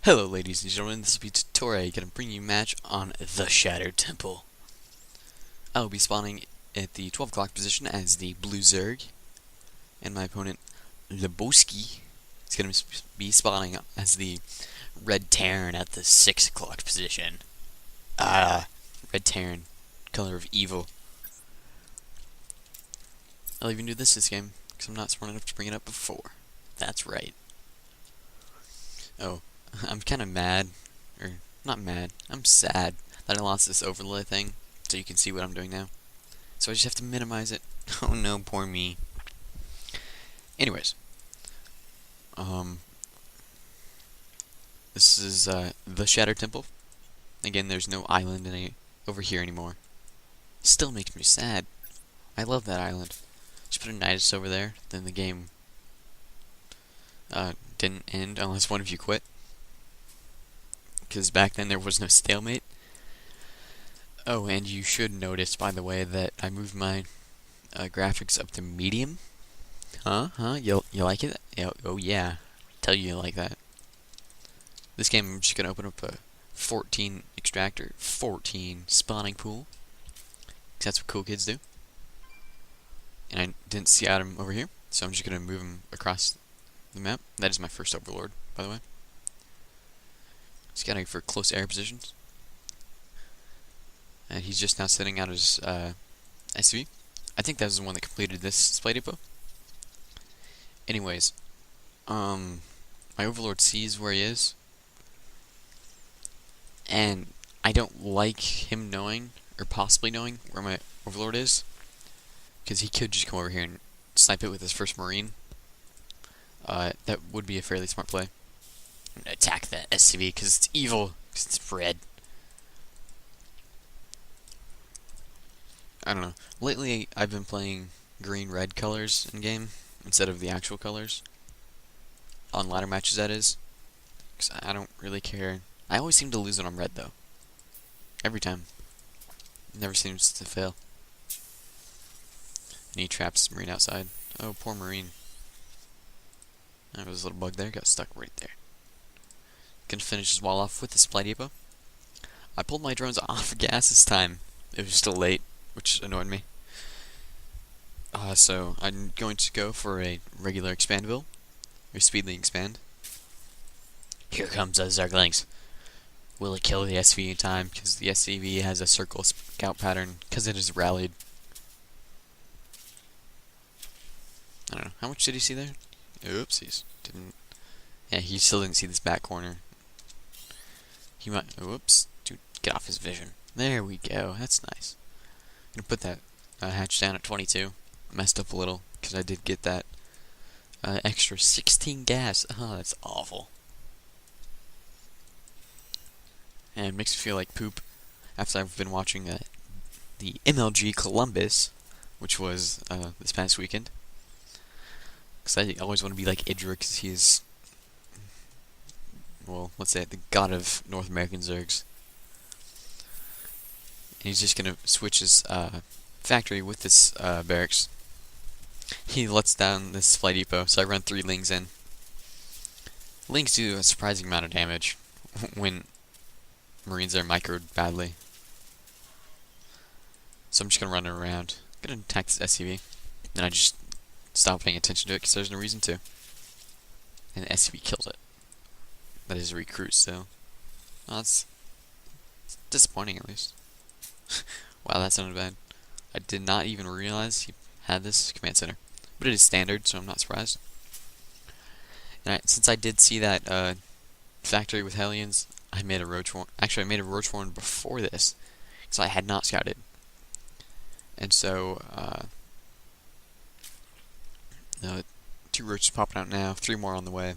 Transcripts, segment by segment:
Hello ladies and gentlemen, this will be Tutore, gonna bring you a match on the Shattered Temple. I will be spawning at the 12 o'clock position as the Blue Zerg, and my opponent, Lebowski, is gonna be spawning as the Red Terran at the 6 o'clock position. Red Terran, color of evil. I'll even do this game, because I'm not smart enough to bring it up before. That's right. Oh, I'm kind of mad, or not mad, I'm sad that I lost this overlay thing, so you can see what I'm doing now. So I just have to minimize it. Oh no, poor me. Anyways, this is the Shattered Temple. Again, there's no island over here anymore. Still makes me sad. I love that island. Just put a Nidus over there, then the game didn't end unless one of you quit. Because back then there was no stalemate. Oh, and you should notice, by the way, that I moved my graphics up to medium. Huh? You like it? Oh yeah. Tell you like that. This game, I'm just gonna open up a 14 extractor, 14 spawning pool. Cause that's what cool kids do. And I didn't see Adam over here, so I'm just gonna move him across the map. That is my first overlord, by the way. Scouting for close air positions. And he's just now setting out his SV. I think that was the one that completed this display depot. Anyways, my overlord sees where he is, and I don't like him knowing, or possibly knowing, where my overlord is, because he could just come over here and snipe it with his first marine. That would be a fairly smart play. Attack that SCV because it's evil, because it's red. I don't know. Lately, I've been playing green-red colors in game instead of the actual colors. On ladder matches, that is. Because I don't really care. I always seem to lose it on red, though. Every time. It never seems to fail. And he traps Marine outside. Oh, poor Marine. There was a little bug there, got stuck right there. Gonna finish his wall off with the supply depot. I pulled my drones off gas this time. It was still late, which annoyed me. So I'm going to go for a regular expand build, or speedly expand. Here comes the Zerglings. Will it kill the SV in time? Because the SCV has a circle scout pattern, because it is rallied. I don't know. How much did he see there? Oopsies. Didn't. Yeah, he still didn't see this back corner. He might. Whoops. Dude, get off his vision. There we go. That's nice. I'm gonna put that hatch down at 22. Messed up a little because I did get that extra 16 gas. Oh, that's awful. And it makes me feel like poop after I've been watching the MLG Columbus, which was this past weekend. Because I always want to be like Idra, because he's, well, let's say the god of North American Zergs. And he's just going to switch his factory with this barracks. He lets down this flight depot, so I run 3 Lings in. Lings do a surprising amount of damage when Marines are microed badly. So I'm just going to run it around. I'm going to attack this SCV. And I just stop paying attention to it because there's no reason to. And the SCV kills it. That is a recruit still. Well, it's disappointing at least. Wow, that sounded bad. I did not even realize he had this command center. But it is standard, so I'm not surprised. And since I did see that factory with Hellions, I made a Roach Warren. Actually, I made a Roach Warren before this, because I had not scouted. And so, 2 roaches popping out now, 3 more on the way.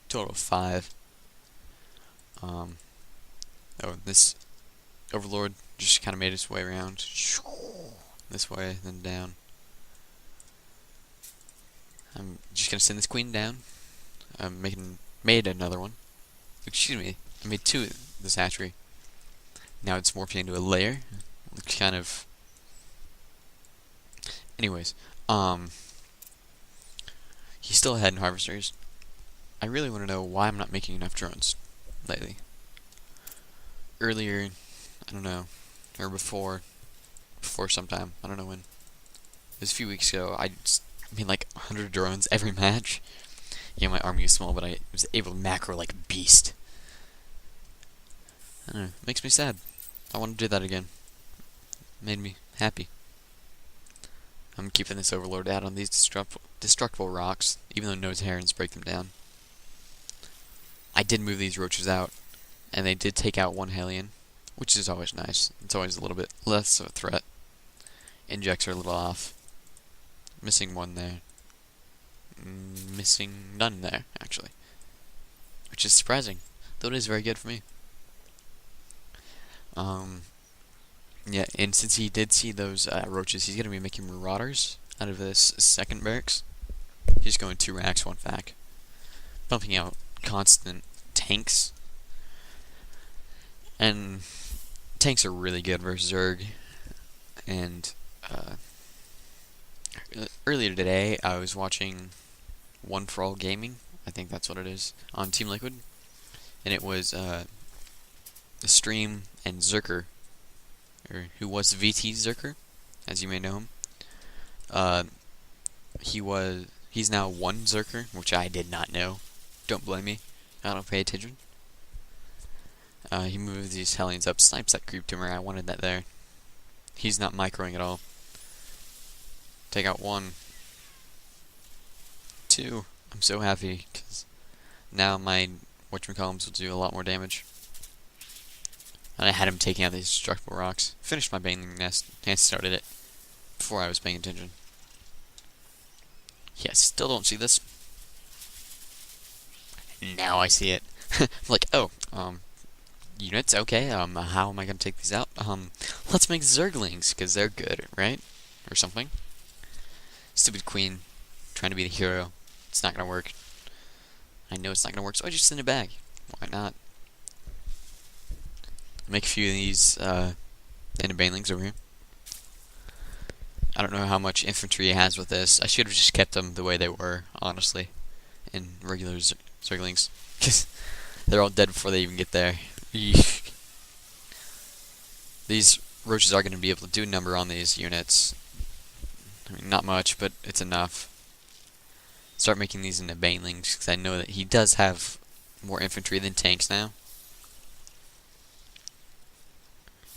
Total of 5. Oh, this Overlord just kind of made its way around. This way, then down. I'm just gonna send this queen down. I'm made another one. Excuse me, I made 2 of this hatchery. Now it's morphing into a lair. Looks kind of. Anyways, he's still ahead in harvesters. I really want to know why I'm not making enough drones. lately. Earlier, I don't know, or before sometime, I don't know when. It was a few weeks ago. I made like 100 drones every match. Yeah, my army is small, but I was able to macro like a beast. I don't know, it makes me sad. I want to do that again. Made me happy. I'm keeping this overlord out on these destructible rocks, even though nose herons break them down. I did move these roaches out, and they did take out one Hellion, which is always nice. It's always a little bit less of a threat. Injects are a little off. Missing one there. Missing none there, actually. Which is surprising, though it is very good for me. Yeah, and since he did see those roaches, he's going to be making marauders out of this second barracks. He's going 2 racks, 1 fac. Pumping out constant tanks. And tanks are really good versus Zerg. And earlier today, I was watching One for All Gaming, I think that's what it is, on Team Liquid. And it was the stream and Zerker, or who was VT Zerker, as you may know him. He's now 1 Zerker, which I did not know. Don't blame me. I don't pay attention. He moved these Hellions up, snipes that creep tumor. I wanted that there. He's not microing at all. Take out 1. 2. I'm so happy, because now my whatchamacallums will do a lot more damage. And I had him taking out these destructible rocks. Finished my Baneling nest, and started it before I was paying attention. Yeah, still don't see this. Now I see it. I'm like, oh, units, okay, how am I gonna take these out? Let's make Zerglings, because they're good, right? Or something. Stupid queen, trying to be the hero. It's not gonna work. I know it's not gonna work, so I just send it back. Why not? Make a few of these, Native Banelings over here. I don't know how much infantry it has with this. I should have just kept them the way they were, honestly, in regular Zerglings. Because they're all dead before they even get there. These roaches are going to be able to do number on these units. I mean, not much, but it's enough. Start making these into Banelings, because I know that he does have more infantry than tanks now.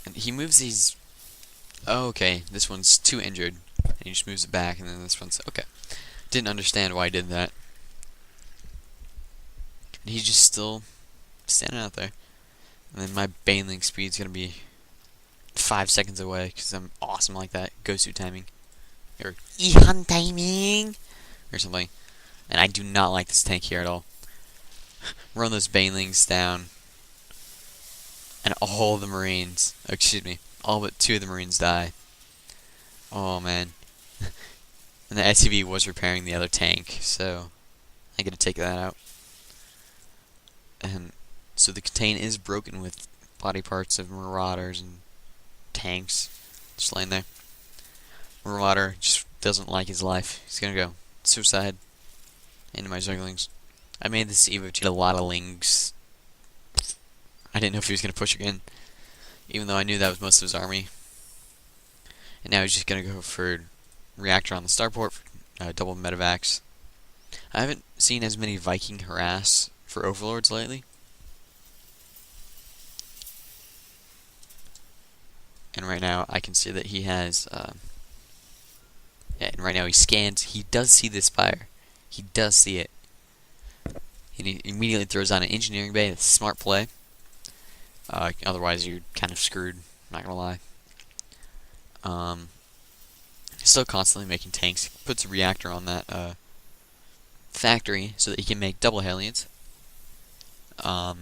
And he moves these... Oh, okay, this one's 2 injured. And he just moves it back, and then this one's... Okay. Didn't understand why I did that. And he's just still standing out there. And then my Baneling speed's gonna be 5 seconds away, because I'm awesome like that. Gosu timing. Or E-Hun timing! Or something. And I do not like this tank here at all. Run those Banelings down. And all the Marines, excuse me, all but 2 of the Marines die. Oh man. And the SCV was repairing the other tank, so I gotta take that out. And so the contain is broken with body parts of Marauders and tanks just laying there. Marauder just doesn't like his life. He's gonna go suicide into my Zerglings. I made this Evo to a lot of Lings. I didn't know if he was going to push again, even though I knew that was most of his army. And now he's just going to go for Reactor on the starport for double medevacs. I haven't seen as many Viking harass for Overlords lately. And right now I can see that he has... yeah, and right now he scans. He does see this fire. He does see it. He immediately throws on an engineering bay. That's a smart play. Otherwise, you're kind of screwed. Not gonna lie. Still constantly making tanks. He puts a reactor on that factory so that he can make double Hellions. What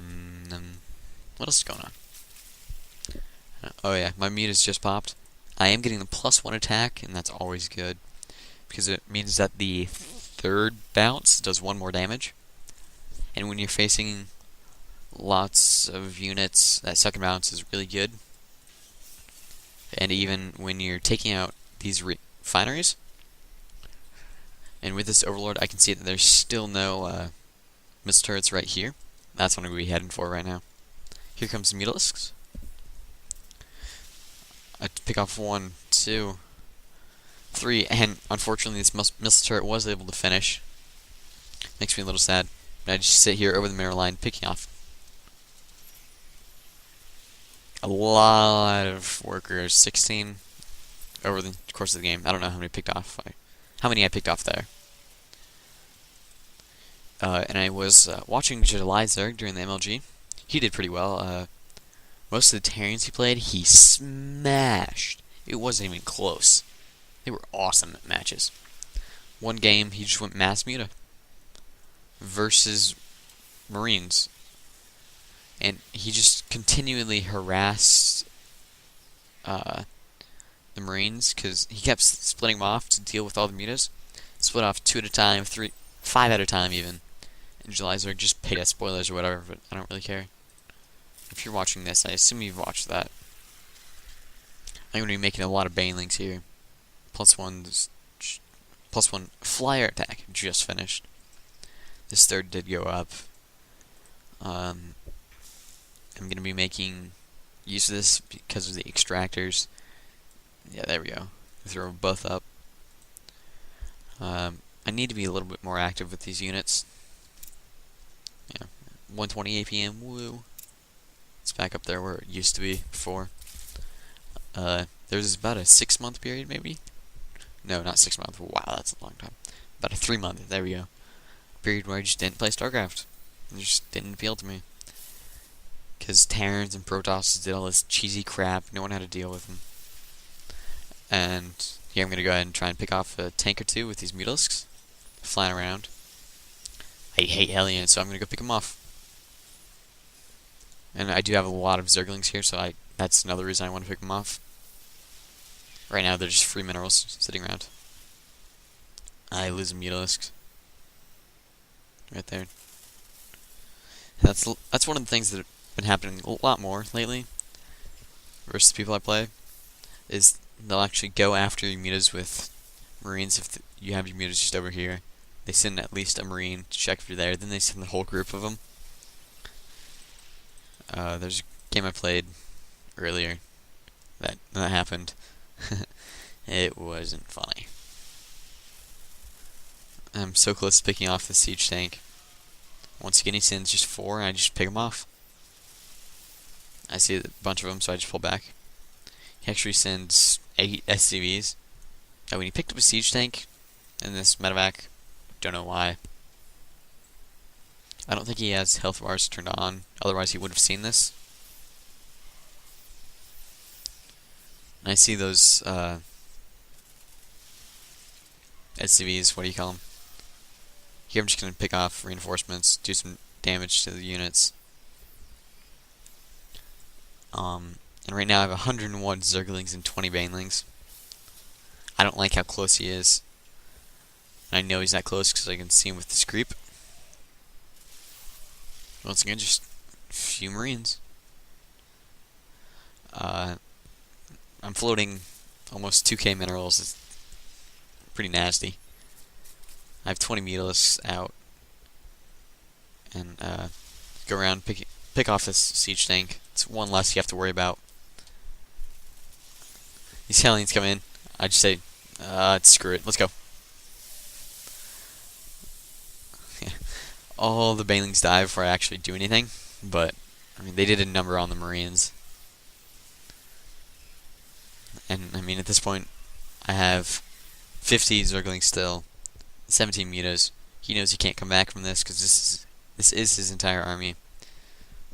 else is going on? Oh yeah, my mute has just popped. I am getting the +1 attack, and that's always good because it means that the 3rd bounce does 1 more damage. And when you're facing lots of units, that 2nd bounce is really good. And even when you're taking out these refineries, and with this Overlord, I can see that there's still no missile turrets right here. That's what I'm going to be heading for right now. Here comes the Mutalisks. I pick off 1, 2, 3, and unfortunately this missile turret was able to finish. Makes me a little sad. I just sit here over the mirror line picking off a lot of workers. 16 over the course of the game. I don't know how many picked off. How many I picked off there. And I was watching July Zerg during the MLG. He did pretty well. Most of the Terrans he played, he smashed. It wasn't even close. They were awesome matches. One game, he just went mass muta versus Marines. And he just continually harassed the Marines because he kept splitting them off to deal with all the mutas. Split off 2 at a time, 3, 5 at a time even. And July Zerg just paid us spoilers or whatever, but I don't really care. If you're watching this, I assume you've watched that. I'm going to be making a lot of banelings here. +1 flyer attack just finished. This third did go up. I'm going to be making use of this because of the extractors. Yeah, there we go. Throw both up. I need to be a little bit more active with these units. Yeah, 120 APM, woo. It's back up there where it used to be before. There's about a 6-month period, maybe? No, not 6 months. Wow, that's a long time. About a 3-month, there we go. Period where I just didn't play StarCraft. It just didn't appeal to me. Because Terrans and Protoss did all this cheesy crap. No one had to deal with them. And here I'm going to go ahead and try and pick off a tank or 2 with these Mutalisks. Flying around. I hate Hellions, so I'm going to go pick them off. And I do have a lot of Zerglings here, so that's another reason I want to pick them off. Right now, they're just free minerals sitting around. I lose a Mutalisk. Right there. That's one of the things that have been happening a lot more lately. Versus the people I play. Is they'll actually go after your mutas with Marines if you have your mutas just over here. They send at least a Marine to check if you're there, then they send the whole group of them. There's a game I played earlier that happened. It wasn't funny. I'm so close to picking off the siege tank. Once again, he sends just 4, and I just pick them off. I see a bunch of them, so I just pull back. He actually sends 8 SCVs. And when he picked up a siege tank in this medevac, don't know why. I don't think he has health bars turned on, otherwise he would have seen this. And I see those SCVs, what do you call them? Here I'm just going to pick off reinforcements, do some damage to the units. And right now I have 101 Zerglings and 20 Banelings. I don't like how close he is. And I know he's that close because I can see him with this creep. Once again, just a few Marines. I'm floating almost 2k minerals. It's pretty nasty. I have 20 Mutalisks out. And go around, pick off this siege tank. It's one less you have to worry about. These Hellions come in. I just say, screw it, let's go. All the Banelings die before I actually do anything, but I mean they did a number on the Marines. And I mean at this point I have 50 Zerglings still, 17 mutas. He knows he can't come back from this because this is his entire army.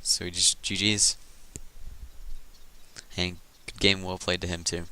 So he just GG's. And good game, well played to him too.